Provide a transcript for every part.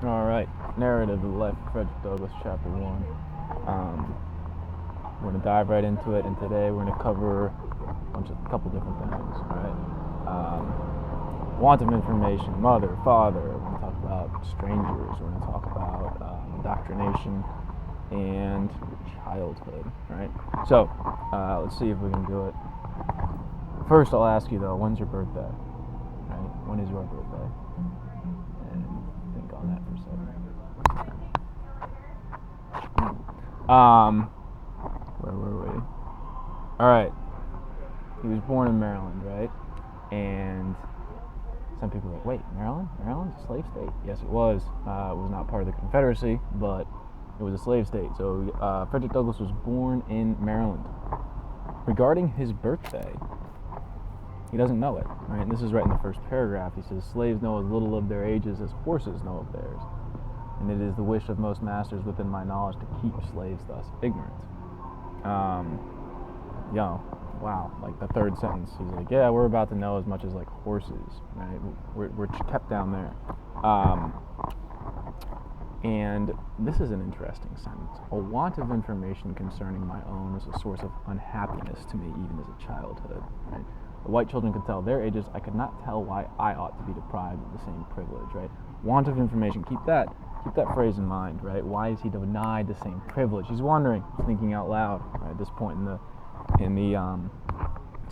All right, narrative of the life of Frederick Douglass, chapter 1. We're going to dive right into it, and today we're going to cover a couple different things, right? Want of information, mother, father. We're going to talk about strangers. We're going to talk about indoctrination and childhood, right? So, let's see if we can do it. First, I'll ask you though, when's your birthday? Right? When is your birthday? And think on that for a second. Where were we? All right. He was born in Maryland, right? And some people are like, wait, Maryland? Maryland's a slave state? Yes, it was. It was not part of the Confederacy, but it was a slave state. So Frederick Douglass was born in Maryland. Regarding his birthday, he doesn't know it, right? And this is right in the first paragraph. He says, slaves know as little of their ages as horses know of theirs. And it is the wish of most masters within my knowledge to keep slaves thus ignorant. Wow, like the third sentence, he's like, yeah, we're about to know as much as like horses, right? We're kept down there. And this is an interesting sentence. A want of information concerning my own is a source of unhappiness to me even as a childhood, right? The white children could tell their ages. I could not tell why I ought to be deprived of the same privilege, right? Want of information. Keep that phrase in mind, right? Why is he denied the same privilege? He's wondering, thinking out loud, right, at this point in the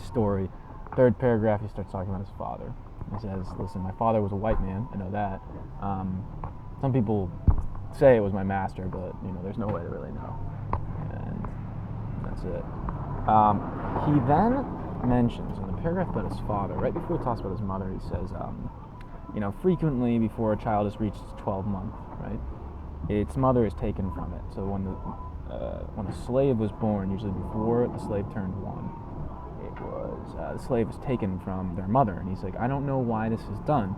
story. Third paragraph, he starts talking about his father. He says, listen, my father was a white man, I know that. Some people say it was my master, but there's no way to really know. And that's it. He then mentions in the paragraph about his father, right before he talks about his mother, he says, frequently before a child has reached 12 months, right, its mother is taken from it. So when a slave was born, usually before the slave turned 1, it was the slave was taken from their mother. And he's like, I don't know why this is done.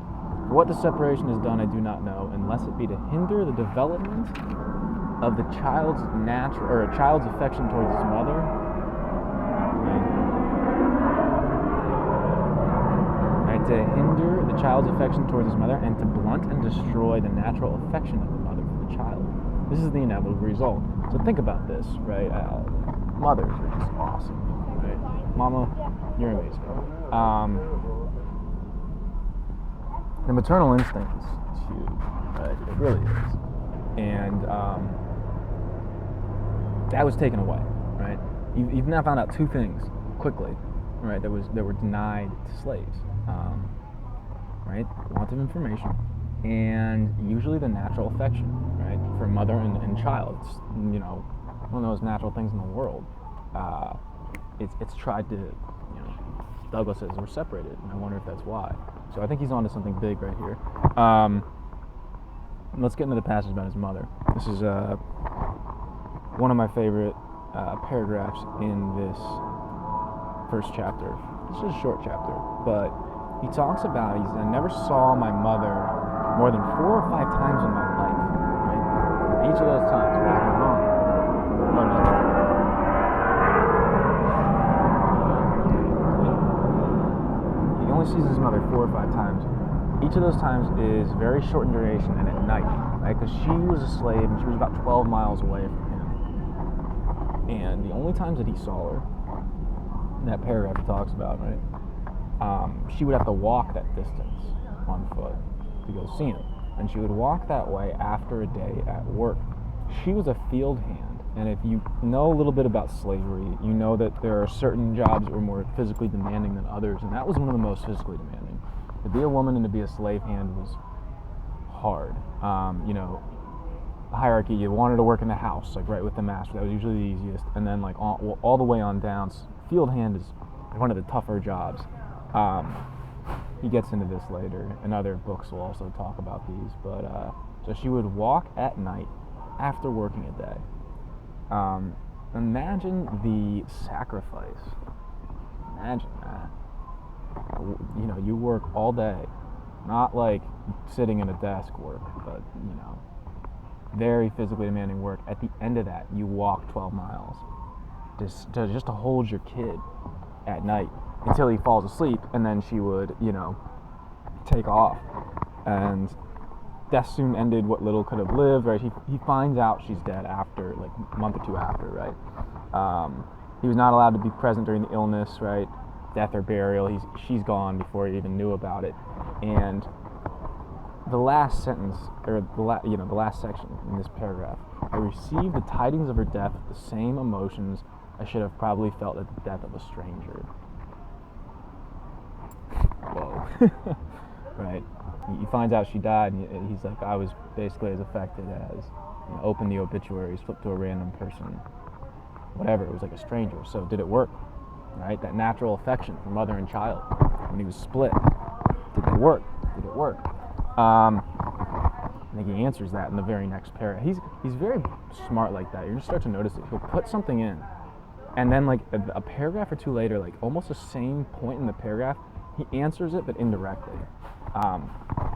For what the separation is done, I do not know, unless it be to hinder the development of the child's a child's affection towards his mother. Right, to hinder the child's affection towards his mother, and to blunt and destroy the natural affection of the mother for the child. This is the inevitable result. So think about this, right? Mothers are just awesome, right? Mama, you're amazing. The maternal instinct is huge, right? It really is. And that was taken away, right? You've now found out two things quickly, right? That were denied to slaves, right? Want of information, and usually the natural affection, right, for mother and child. It's one of those natural things in the world. It's tried to, Douglass says we're separated, and I wonder if that's why. So I think he's onto something big right here. Let's get into the passage about his mother. This is one of my favorite paragraphs in this first chapter. It's just a short chapter, but he talks about, I never saw my mother more than 4 or 5 times in my life, right? Each of those times, what was going on? He only sees his mother 4 or 5 times. Each of those times is very short in duration and at night, right? Because she was a slave and she was about 12 miles away from him. And the only times that he saw her, in that paragraph he talks about, right? She would have to walk that distance on foot to go see him. And she would walk that way after a day at work. She was a field hand. And if you know a little bit about slavery, you know that there are certain jobs that were more physically demanding than others. And that was one of the most physically demanding. To be a woman and to be a slave hand was hard. The hierarchy, you wanted to work in the house, like right with the master. That was usually the easiest. And then like all the way on down, field hand is one of the tougher jobs. He gets into this later, and other books will also talk about these. But so she would walk at night after working a day. Imagine the sacrifice. Imagine that. You work all day, not like sitting in a desk work, but very physically demanding work. At the end of that, you walk 12 miles just to hold your kid at night until he falls asleep, and then she would take off. And death soon ended what little could have lived, right? He finds out she's dead after, like, a month or two after, right? He was not allowed to be present during the illness, right? Death or burial. She's gone before he even knew about it. And the last sentence, or the last section in this paragraph, I received the tidings of her death with the same emotions I should have probably felt at the death of a stranger. Whoa. Right? He finds out she died, and he's like, I was basically as affected as, open the obituaries, flip to a random person, whatever. It was like a stranger. So did it work? Right? That natural affection for mother and child when he was split. Did it work? Did it work? I think he answers that in the very next paragraph. He's very smart like that. You're gonna start to notice it. He'll put something in, and then like a paragraph or two later, like almost the same point in the paragraph, he answers it but indirectly.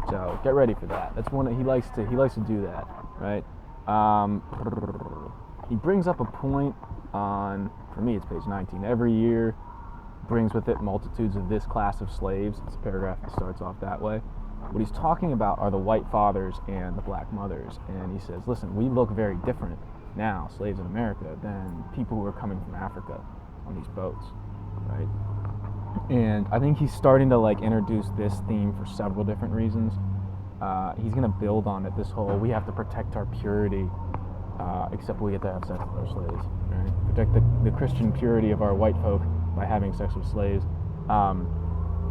So get ready for that. That's one that he likes to do that, right? He brings up a point on, for me it's page 19. Every year brings with it multitudes of this class of slaves. It's a paragraph that starts off that way. What he's talking about are the white fathers and the black mothers, and he says, listen, we look very different now, slaves in America, than people who are coming from Africa on these boats, right? And I think he's starting to like introduce this theme for several different reasons. He's going to build on it, this whole, we have to protect our purity, except we get to have sex with our slaves, right? Protect the Christian purity of our white folk by having sex with slaves.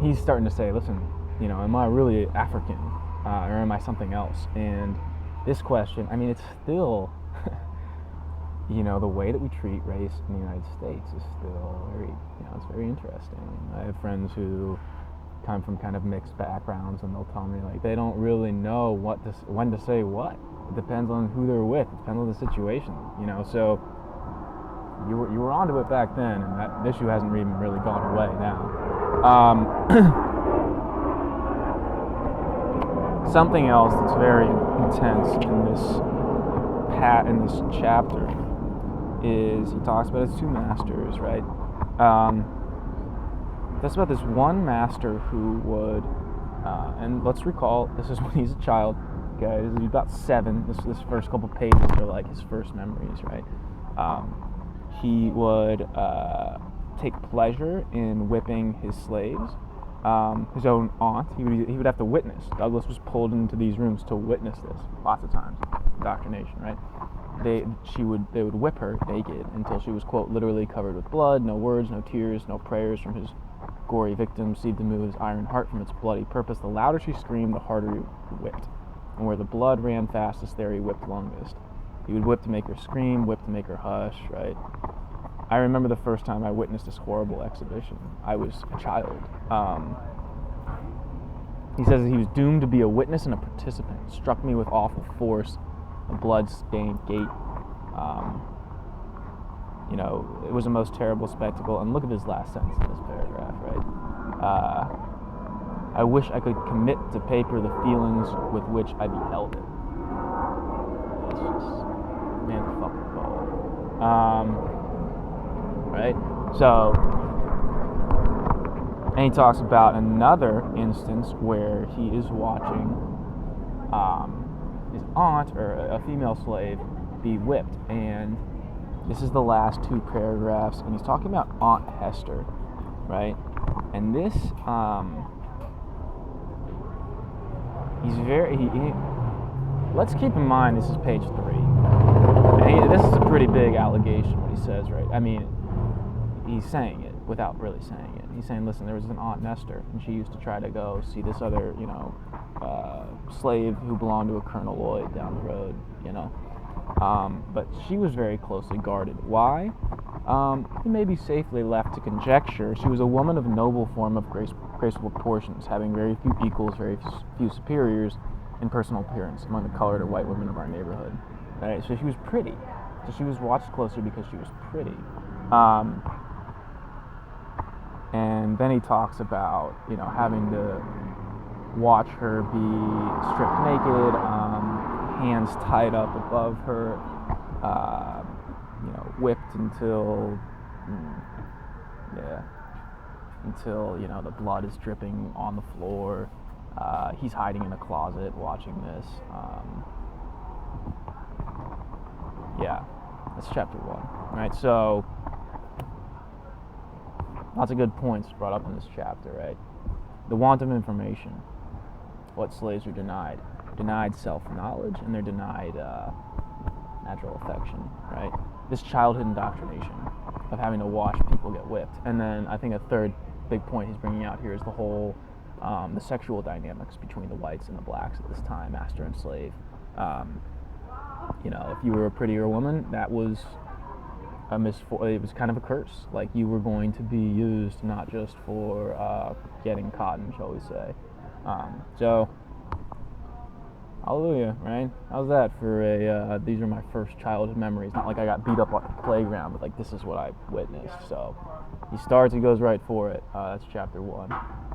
He's starting to say, listen, am I really African, or am I something else? And this question, I mean, it's still, the way that we treat race in the United States is still very, it's very interesting. I have friends who come from kind of mixed backgrounds, and they'll tell me, like, they don't really know when to say what. It depends on who they're with. It depends on the situation, so you were onto it back then, and that issue hasn't even really gone away now. Something else that's very intense in this chapter is he talks about his two masters, right? That's about this one master who would, and let's recall, this is when he's a child, okay? He's about 7. This first couple pages are like his first memories, right? He would take pleasure in whipping his slaves. His own aunt, he would have to witness. Douglas was pulled into these rooms to witness this lots of times. Indoctrination, right? They would whip her naked until she was, quote, literally covered with blood. No words, no tears, no prayers from his gory victim seemed to move his iron heart from its bloody purpose. The louder she screamed, the harder he whipped. And where the blood ran fastest, there he whipped longest. He would whip to make her scream, whip to make her hush, right? I remember the first time I witnessed this horrible exhibition. I was a child. He says that he was doomed to be a witness and a participant. It struck me with awful force, a blood-stained gait. It was a most terrible spectacle. And look at this last sentence in this paragraph, right? I wish I could commit to paper the feelings with which I beheld it. It's just, man, fucking ball. Right? So, and he talks about another instance where he is watching his aunt, or a female slave, be whipped. And this is the last 2 paragraphs, and he's talking about Aunt Hester, right? And this, let's keep in mind this is page 3. And this is a pretty big allegation, what he says, right? I mean, he's saying it without really saying it. He's saying, listen, there was an Aunt Nestor, and she used to try to go see this other, slave who belonged to a Colonel Lloyd down the road, but she was very closely guarded. Why? He may be safely left to conjecture. She was a woman of noble form, of graceful proportions, having very few equals, very few superiors in personal appearance among the colored or white women of our neighborhood. Right? So she was pretty. So she was watched closely because she was pretty. And then he talks about, having to watch her be stripped naked, hands tied up above her, whipped until the blood is dripping on the floor. He's hiding in a closet watching this. Yeah, that's chapter 1. Right, so lots of good points brought up in this chapter, right? The want of information, what slaves are denied self-knowledge, and they're denied natural affection, right? This childhood indoctrination of having to watch people get whipped. And then I think a third big point he's bringing out here is the whole the sexual dynamics between the whites and the blacks at this time, master and slave. If you were a prettier woman, that was it was kind of a curse. Like, you were going to be used not just for getting cotton, shall we say. So, hallelujah, right? How's that for these are my first childhood memories. Not like I got beat up at the playground, but like this is what I witnessed. So, he starts, he goes right for it. That's chapter 1.